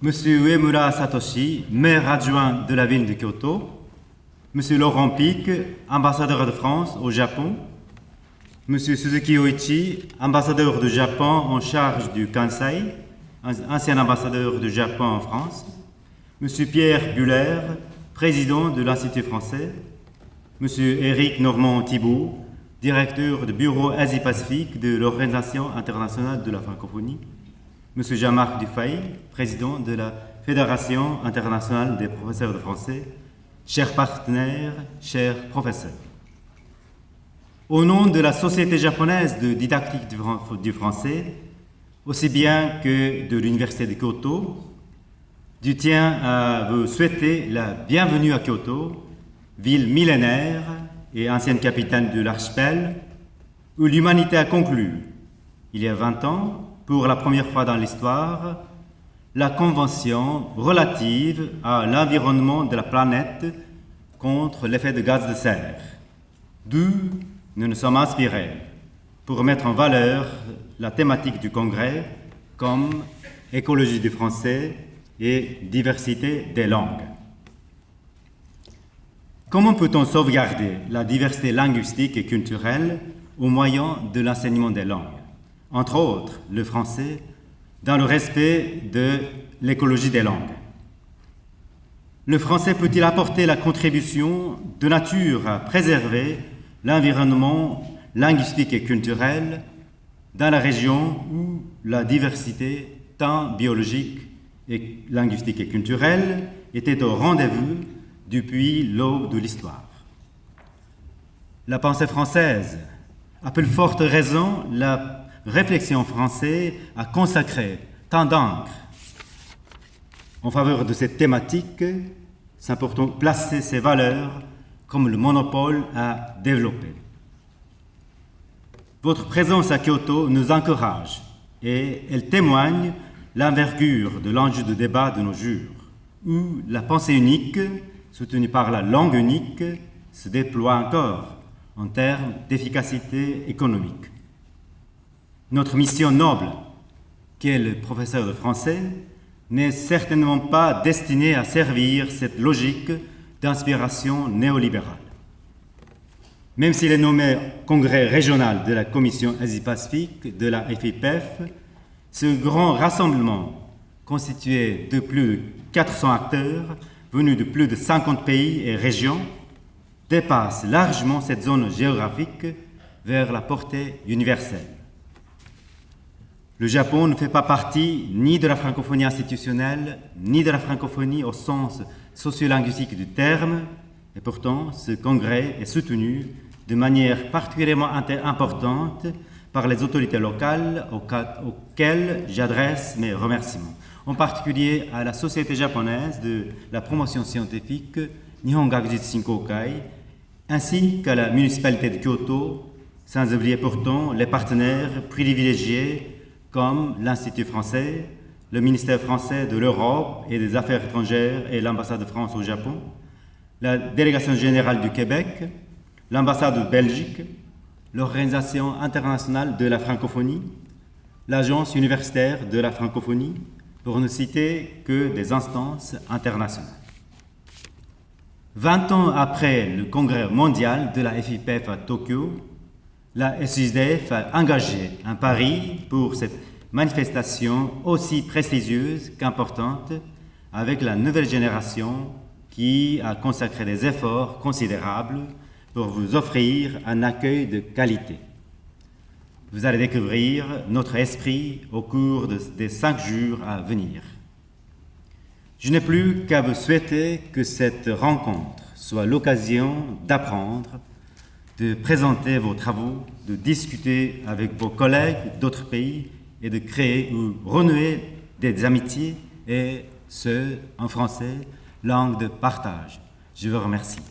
Monsieur Uemura Satoshi, maire adjoint de la ville de Kyoto, Monsieur Laurent Pic, ambassadeur de France au Japon, Monsieur Suzuki Oichi, ambassadeur du Japon en charge du Kansai, ancien ambassadeur du Japon en France, Monsieur Pierre Buller, président de l'Institut français, Monsieur Éric Normand-Thibault, directeur du bureau Asie-Pacifique de l'Organisation internationale de la francophonie, Monsieur Jean-Marc Dufay, président de la Fédération internationale des professeurs de français, chers partenaires, chers professeurs. Au nom de la Société japonaise de didactique du français, aussi bien que de l'Université de Kyoto, je tiens à vous souhaiter la bienvenue à Kyoto, ville millénaire et ancienne capitale de l'archipel, où l'humanité a conclu, il y a 20 ans, pour la première fois dans l'histoire, la Convention relative à l'environnement de la planète contre l'effet de gaz de serre, d'où nous nous sommes inspirés pour mettre en valeur la thématique du Congrès comme écologie du français et diversité des langues. Comment peut-on sauvegarder la diversité linguistique et culturelle au moyen de l'enseignement des langues, entre autres le français, dans le respect de l'écologie des langues? Le français peut-il apporter la contribution de nature à préserver l'environnement linguistique et culturel dans la région où la diversité tant biologique et linguistique et culturelle était au rendez-vous depuis l'aube de l'histoire? La pensée française appelle forte raison la réflexion française à consacrer tant d'encre en faveur de cette thématique, c'est important de placer ces valeurs comme le monopole à développer. Votre présence à Kyoto nous encourage et elle témoigne l'envergure de l'enjeu de débat de nos jours, où la pensée unique, soutenue par la langue unique, se déploie encore en termes d'efficacité économique. Notre mission noble, qu'est le professeur de français, n'est certainement pas destinée à servir cette logique d'inspiration néolibérale. Même s'il est nommé congrès régional de la Commission Asie-Pacifique de la FIPF, ce grand rassemblement, constitué de plus de 400 acteurs venus de plus de 50 pays et régions, dépasse largement cette zone géographique vers la portée universelle. Le Japon ne fait pas partie ni de la francophonie institutionnelle, ni de la francophonie au sens sociolinguistique du terme, et pourtant ce congrès est soutenu de manière particulièrement importante par les autorités locales auxquelles j'adresse mes remerciements, en particulier à la Société japonaise de la promotion scientifique Nihon Gakujitsu Shinkokai, ainsi qu'à la municipalité de Kyoto, sans oublier pourtant les partenaires privilégiés comme l'Institut français, le ministère français de l'Europe et des Affaires étrangères et l'ambassade de France au Japon, la délégation générale du Québec, l'ambassade de Belgique, l'Organisation internationale de la francophonie, l'Agence universitaire de la francophonie, pour ne citer que des instances internationales. 20 ans après le congrès mondial de la FIPF à Tokyo, la SJDF a engagé un pari pour cette manifestation aussi prestigieuse qu'importante avec la nouvelle génération qui a consacré des efforts considérables pour vous offrir un accueil de qualité. Vous allez découvrir notre esprit au cours des 5 jours à venir. Je n'ai plus qu'à vous souhaiter que cette rencontre soit l'occasion d'apprendre, de présenter vos travaux, de discuter avec vos collègues d'autres pays et de créer ou renouer des amitiés, et ce, en français, langue de partage. Je vous remercie.